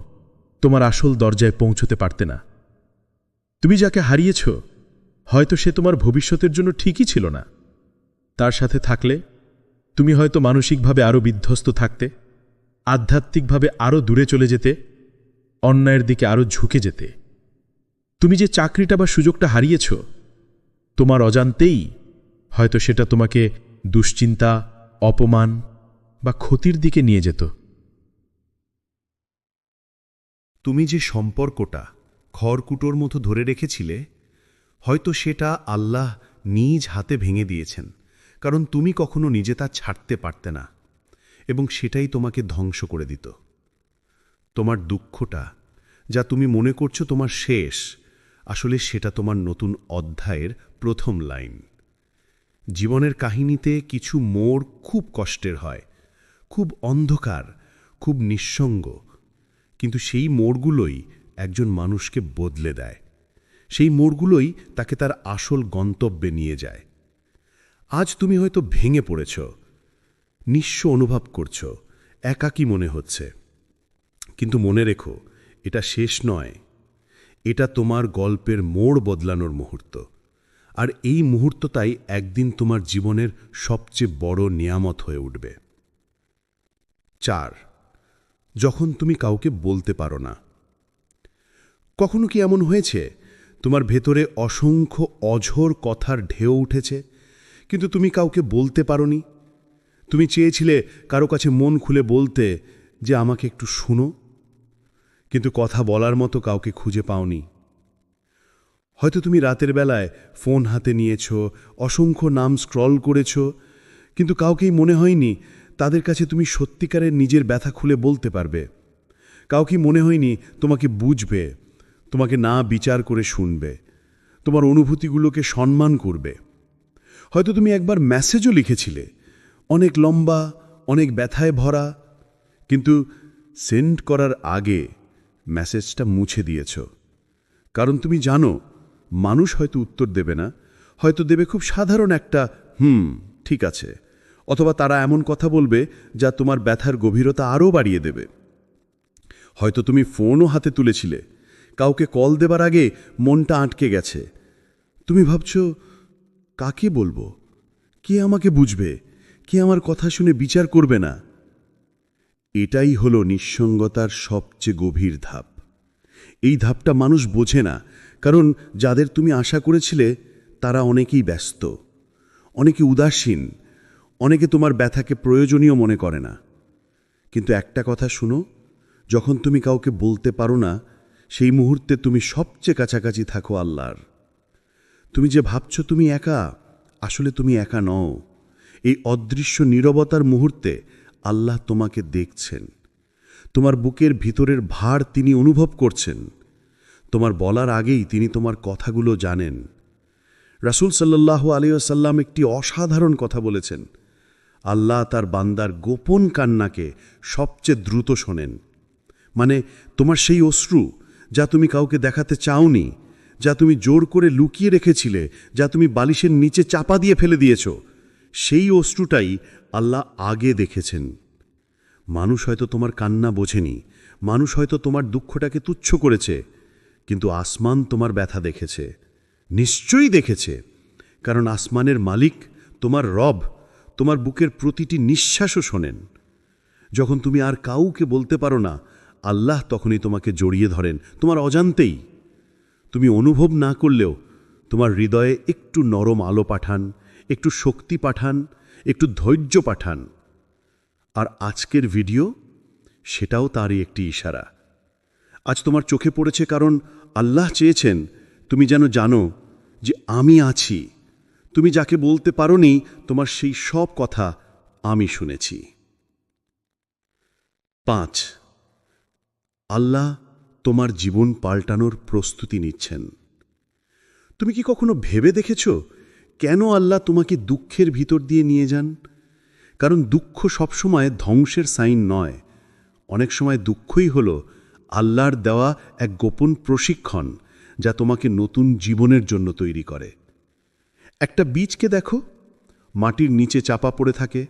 তোমার আসল দরজায় পৌঁছতে পারতে না। তুমি যাকে হারিয়েছ, হয়তো সে তোমার ভবিষ্যতের জন্য ঠিকই ছিল না। তার সাথে থাকলে তুমি হয়তো মানসিকভাবে আরও বিধ্বস্ত থাকতে, আধ্যাত্মিকভাবে আরও দূরে চলে যেতে, অন্যায়ের দিকে আরও ঝুঁকে যেতে। তুমি যে চাকরিটা বা সুযোগটা হারিয়েছ, তোমার অজান্তেই হয়তো সেটা তোমাকে দুশ্চিন্তা, অপমান বা ক্ষতির দিকে নিয়ে যেত। তুমি যে সম্পর্কটা খড়কুটোর মতো ধরে রেখেছিলে, হয়তো সেটা আল্লাহ নিজ হাতে ভেঙে দিয়েছেন, কারণ তুমি কখনো নিজে তা ছাড়তে পারতে না, এবং সেটাই তোমাকে ধ্বংস করে দিত। তোমার দুঃখটা, যা তুমি মনে করছো তোমার শেষ, আসলে সেটা তোমার নতুন অধ্যায়ের প্রথম লাইন। জীবনের কাহিনীতে কিছু মোড় খুব কষ্টের হয়, খুব অন্ধকার, খুব নিঃসঙ্গ, কিন্তু সেই মোড়গুলোই একজন মানুষকে বদলে দেয়। সেই মোড়গুলোই তাকে তার আসল গন্তব্যে নিয়ে যায়। আজ তুমি হয়তো ভেঙে পড়েছ, নিঃস্ব অনুভব করছ, একাকী মনে হচ্ছে। কিন্তু মনে রেখো, এটা শেষ নয়, এটা তোমার গল্পের মোড় বদলানোর মুহূর্ত। আর এই মুহূর্তটাই একদিন তোমার জীবনের সবচেয়ে বড় নিয়ামত হয়ে উঠবে। 4. যখন তুমি কাউকে বলতে পারো না। কখনো কি এমন হয়েছে তোমার ভেতরে অসংখ্য অঝোর কথার ঢেউ উঠেছে, কিন্তু তুমি কাউকে বলতে পারোনি? তুমি চেয়েছিলে কারো কাছে মন খুলে বলতে যে আমাকে একটু শুনো, কিন্তু কথা বলার মতো কাউকে খুঁজে পাওনি। হয়তো তুমি রাতের বেলায় ফোন হাতে নিয়েছ, অসংখ্য নাম স্ক্রল করেছ, কিন্তু কাউকেই মনে হয়নি তাদের কাছে তুমি সত্যিকারের নিজের ব্যথা খুলে বলতে পারবে। কাউকে মনে হয়নি তোমাকে বুঝবে, তোমাকে না বিচার করে শুনবে, তোমার অনুভূতিগুলোকে সম্মান করবে। হয়তো তুমি একবার মেসেজও লিখেছিলে, অনেক লম্বা, অনেক ব্যথায় ভরা, কিন্তু সেন্ড করার আগে মেসেজটা মুছে দিয়েছ। কারণ তুমি জানো মানুষ হয়তো উত্তর দেবে না, হয়তো দেবে খুব সাধারণ একটা ঠিক আছে, অথবা তারা এমন কথা বলবে যা তোমার ব্যথার গভীরতা আরও বাড়িয়ে দেবে। হয়তো তুমি ফোনও হাতে তুলেছিলে, কাউকে কল দেবার আগে মনটা আটকে গেছে। তুমি ভাবছ, কাকে বলবো, কে আমাকে বুঝবে, কে আমার কথা শুনে বিচার করবে না? এটাই হলো নিঃসঙ্গতার সবচেয়ে গভীর ধাপ। এই ধাপটা মানুষ বোঝে না, কারণ যাদের তুমি আশা করেছিলে তারা অনেকেই ব্যস্ত, অনেকে উদাসীন, অনেকে তোমার ব্যথাকে প্রয়োজনীয় মনে করে না। কিন্তু একটা কথা শুনো, যখন তুমি কাউকে বলতে পারো না, সেই মুহূর্তে তুমি সবচেয়ে কাছাকাছি থাকো আল্লাহর। তুমি যে ভাবছ তুমি একা, আসলে তুমি একা নও। এই অদৃশ্য নীরবতার মুহূর্তে আল্লাহ তোমাকে দেখছেন, তোমার বুকের ভিতরের ভার তিনি অনুভব করছেন। তোমার বলার আগেই তিনি তোমার কথাগুলো জানেন। রাসূল সাল্লাল্লাহু আলাইহি ওয়াসাল্লাম একটি অসাধারণ কথা বলেছেন, আল্লাহ তার বান্দার গোপন কান্নাকে সবচেয়ে দ্রুত শোনেন। মানে তোমার সেই অশ্রু যা তুমি কাউকে দেখাতে চাওনি, যা তুমি জোর করে লুকিয়ে রেখেছিলে, যা তুমি বালিশের নিচে চাপা দিয়ে ফেলে দিয়েছ, সেই অশ্রুটাই আল্লাহ আগে দেখেছেন। মানুষ হয়তো তোমার কান্না বোঝেনি, মানুষ হয়তো তোমার দুঃখটাকে তুচ্ছ করেছে, কিন্তু আসমান তোমার ব্যথা দেখেছে, নিশ্চয়ই দেখেছে। কারণ আসমানের মালিক, তোমার রব, তোমার বুকের প্রতিটি নিঃশ্বাসও শোনেন। যখন তুমি আর কাউকে বলতে পারো না, আল্লাহ তখনই তোমাকে জড়িয়ে ধরেন, তোমার অজান্তেই। তুমি অনুভব না করলেও তোমার হৃদয়ে একটু নরম আলো পাঠান, একটু শক্তি পাঠান, একটু ধৈর্য পাঠান। আর আজকের ভিডিও, সেটাও তারই একটি ইশারা। আজ তোমার চোখে পড়েছে কারণ আল্লাহ চেয়েছেন তুমি যেন জানো যে আমি আছি। তুমি যাকে বলতে পারোনি, তোমার সেই সব কথা আমি শুনেছি। 5, আল্লাহ তোমার জীবন পাল্টানোর প্রস্তুতি নিচ্ছেন। তুমি কি কখনো ভেবে দেখেছ কেন আল্লাহ তোমাকে দুঃখের ভিতর দিয়ে নিয়ে যান? কারণ দুঃখ সবসময় ধ্বংসের সাইন নয়। অনেক সময় দুঃখই হলো আল্লাহর দেওয়া এক গোপন প্রশিক্ষণ, যা তোমাকে নতুন জীবনের জন্য তৈরি করে। একটা বীজকে দেখো, মাটির নিচে চাপা পড়ে থাকে,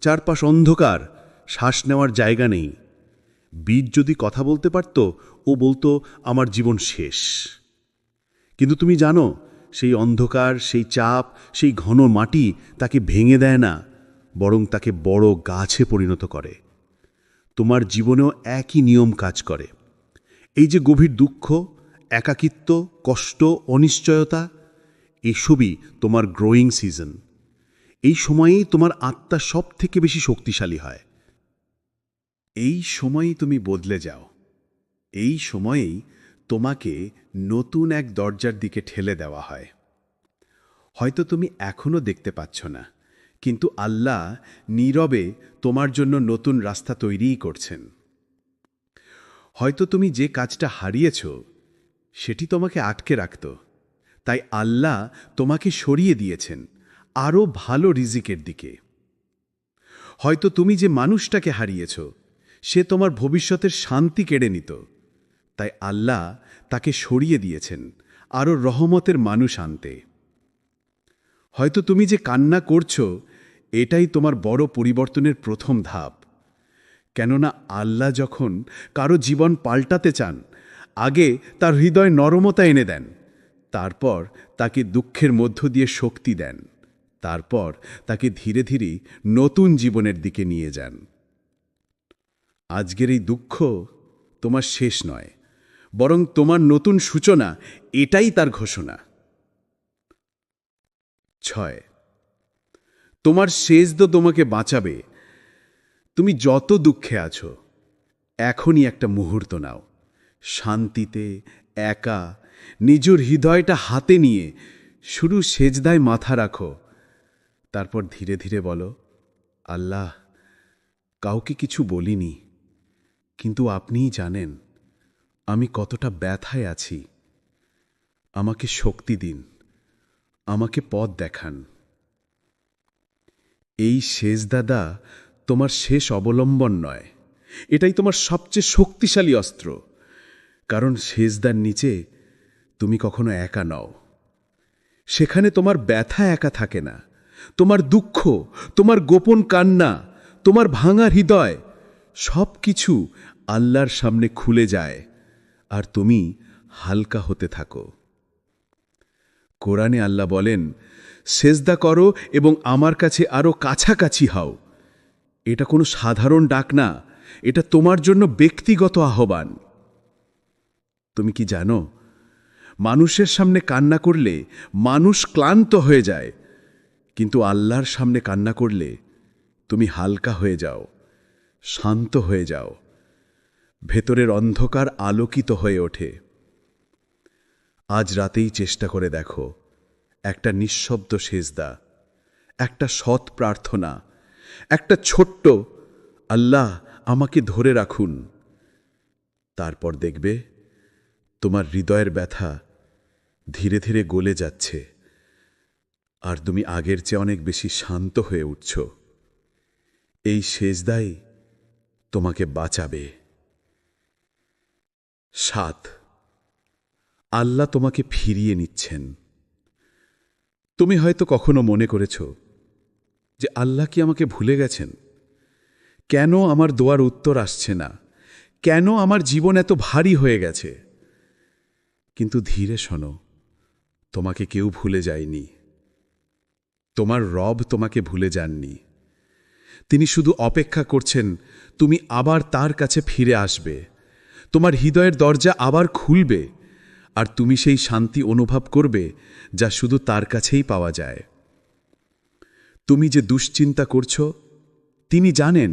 চারপাশ অন্ধকার, শ্বাস নেওয়ার জায়গা নেই। বীজ যদি কথা বলতে পারত, ও বলতো আমার জীবন শেষ। কিন্তু তুমি জানো, সেই অন্ধকার, সেই চাপ, সেই ঘন মাটি তাকে ভেঙে দেয় না, বরং তাকে বড় গাছে পরিণত করে। তোমার জীবনেও একই নিয়ম কাজ করে। এই যে গভীর দুঃখ, একাকিত্ব, কষ্ট, অনিশ্চয়তা, এসবই তোমার গ্রোয়িং সিজন। এই সময়েই তোমার আত্মা সব থেকে বেশি শক্তিশালী হয়। এই সময়ই তুমি বদলে যাও। এই সময়েই তোমাকে নতুন এক দরজার দিকে ঠেলে দেওয়া হয়। হয়তো তুমি এখনো দেখতে পাচ্ছ না, কিন্তু আল্লাহ নীরবে তোমার জন্য নতুন রাস্তা তৈরিই করছেন। হয়তো তুমি যে কাজটা হারিয়েছ, সেটি তোমাকে আটকে রাখত, তাই আল্লাহ তোমাকে সরিয়ে দিয়েছেন আরও ভালো রিজিকের দিকে। হয়তো তুমি যে মানুষটাকে হারিয়েছ, সে তোমার ভবিষ্যতের শান্তি কেড়ে নিত, তাই আল্লাহ তাকে সরিয়ে দিয়েছেন আরও রহমতের মানুষ আনতে। হয়তো তুমি যে কান্না করছো, এটাই তোমার বড় পরিবর্তনের প্রথম ধাপ। কেননা আল্লাহ যখন কারো জীবন পাল্টাতে চান, আগে তার হৃদয় নরমতা এনে দেন, তারপর তাকে দুঃখের মধ্য দিয়ে শক্তি দেন, তারপর তাকে ধীরে ধীরে নতুন জীবনের দিকে নিয়ে যান। আজকের এই দুঃখ তোমার শেষ নয়, বরং তোমার নতুন সূচনা, এটাই তার ঘোষণা। 6, তোমার সেজদা তোমাকে বাঁচাবে। তুমি যত দুঃখে আছো, এখনই একটা মুহূর্ত নাও, শান্তিতে, একা, নিজের হৃদয়টা হাতে নিয়ে শুরু সেজদায় মাথা রাখো। তারপর ধীরে ধীরে বলো, আল্লাহ, কাউকে কিছু বলিনি, কিন্তু আপনিই জানেন আমি কতটা ব্যথায় আছি। আমাকে শক্তি দিন, আমাকে পথ দেখান। এই সেজদাদা তোমার শেষ অবলম্বন নয়, এটাই তোমার সবচেয়ে শক্তিশালী অস্ত্র। কারণ সেজদার নিচে তুমি কখনো একা নও। সেখানে তোমার ব্যথা একা থাকে না, তোমার দুঃখ, তোমার গোপন কান্না, তোমার ভাঙা হৃদয়, সব কিছু আল্লাহর সামনে খুলে যায়, আর তুমি হালকা হতে থাকো। কোরআনে আল্লাহ বলেন, সেজদা করো এবং আমার কাছে আরও কাছাকাছি হও। এটা কোনো সাধারণ ডাক না, এটা তোমার জন্য ব্যক্তিগত আহ্বান। তুমি কি জানো, মানুষের সামনে কান্না করলে মানুষ ক্লান্ত হয়ে যায়, কিন্তু আল্লাহর সামনে কান্না করলে তুমি হালকা হয়ে যাও, শান্ত হয়ে যাও, ভেতরের অন্ধকার আলোকিত হয়ে ওঠে। আজ রাতেই চেষ্টা করে দেখো, একটা নিঃশব্দ সেজদা, একটা সৎ প্রার্থনা, একটা ছোট্ট আল্লাহ আমাকে ধরে রাখুন। তারপর দেখবে তোমার হৃদয়ের ব্যথা ধীরে ধীরে গলে যাচ্ছে, আর তুমি আগের চেয়ে অনেক বেশি শান্ত হয়ে উঠছ। এই সেজদাই তোমাকে বাঁচাবে। 7 আল্লাহ তোমাকে ফিরিয়ে নিচ্ছেন। তুমি হয়তো কখনো মনে করেছ যে আল্লাহ কি আমাকে ভুলে গেছেন? কেন আমার দোয়ার উত্তর আসছে না? কেন আমার জীবন এত ভারী হয়ে গেছে? কিন্তু ধীরে শোনো, তোমাকে কেউ ভুলে যায়নি। তোমার রব তোমাকে ভুলে যাননি। তিনি শুধু অপেক্ষা করছেন তুমি আবার তার কাছে ফিরে আসবে, তোমার হৃদয়ের দরজা আবার খুলবে, আর তুমি সেই শান্তি অনুভব করবে যা শুধু তার কাছেই পাওয়া যায়। তুমি যে দুশ্চিন্তা করছো, তিনি জানেন।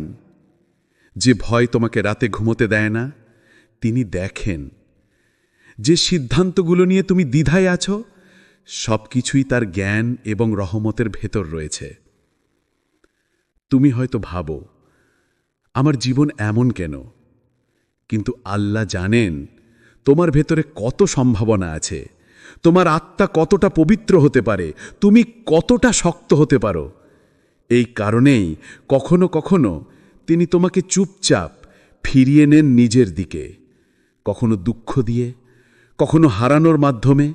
যে ভয় তোমাকে রাতে ঘুমোতে দেয় না, তিনি দেখেন। যে সিদ্ধান্তগুলো নিয়ে তুমি দ্বিধায় আছো, সবকিছুই তার জ্ঞান এবং রহমতের ভেতর রয়েছে। তুমি হয়তো ভাবো, আমার জীবন এমন কেন? কিন্তু আল্লাহ জানেন তোমার ভেতরে কত সম্ভাবনা আছে, তোমার আত্মা কতটা পবিত্র হতে পারে, তুমি কতটা শক্ত হতে পারো। এই কারণেই কখনো কখনো তিনি তোমাকে চুপচাপ ফিরিয়ে নেন নিজের দিকে, কখনো দুঃখ দিয়ে, কখনো হারানোর মাধ্যমে,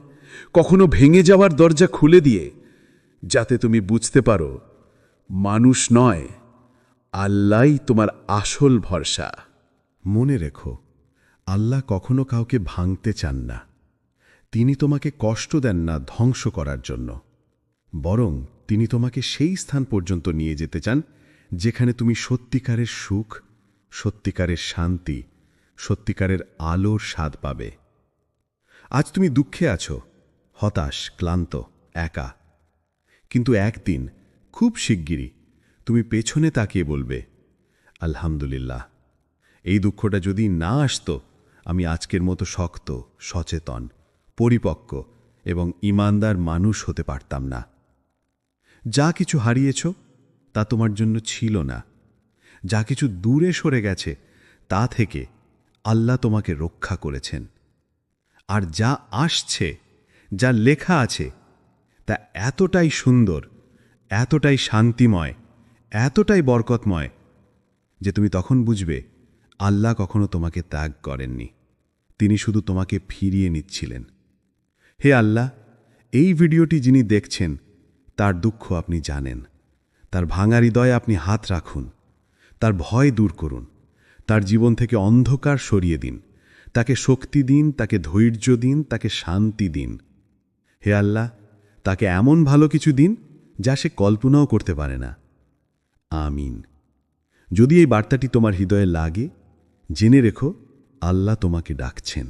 কখনো ভেঙে যাওয়ার দরজা খুলে দিয়ে, যাতে তুমি বুঝতে পারো মানুষ নয়, আল্লাহই তোমার আসল ভরসা। মনে রেখো, আল্লাহ কখনো কাউকে ভাঙতে চান না। তিনি তোমাকে কষ্ট দেন না ধ্বংস করার জন্য, বরং তিনি তোমাকে সেই স্থান পর্যন্ত নিয়ে যেতে চান যেখানে তুমি সত্যিকারের সুখ, সত্যিকারের শান্তি, সত্যিকারের আলোর স্বাদ পাবে। আজ তুমি দুঃখে আছো, হতাশ, ক্লান্ত, একা। কিন্তু একদিন খুব শিগগিরই তুমি পেছনে তাকিয়ে বলবে, আলহামদুলিল্লাহ, এই দুঃখটা যদি না আসতো, আমি আজকের মতো শক্ত, সচেতন, পরিপক্ক এবং ঈমানদার মানুষ হতে পারতাম না। যা কিছু হারিয়েছ তা তোমার জন্য ছিল না। যা কিছু দূরে সরে গেছে তা থেকে আল্লাহ তোমাকে রক্ষা করেছেন। আর যা আসছে, যা লেখা আছে, তা এতটাই সুন্দর, এতটাই শান্তিময়, এতটাই বরকতময় যে তুমি তখন বুঝবে আল্লাহ কখনো তোমাকে ত্যাগ করেননি। তিনি শুধু তোমাকে ফিরিয়ে নিচ্ছিলেন। হে আল্লাহ, এই ভিডিওটি যিনি দেখছেন তার দুঃখ আপনি জানেন। তার ভাঙা হৃদয়ে আপনি হাত রাখুন, তার ভয় দূর করুন, তার জীবন থেকে অন্ধকার সরিয়ে দিন, তাকে শক্তি দিন, তাকে ধৈর্য দিন, তাকে শান্তি দিন। হে আল্লাহ, তাকে এমন ভালো কিছু দিন যা সে কল্পনাও করতে পারে না। আমিন। যদি এই বার্তাটি তোমার হৃদয়ে লাগে, জেনে রেখো আল্লাহ তোমাকে ডাকছেন।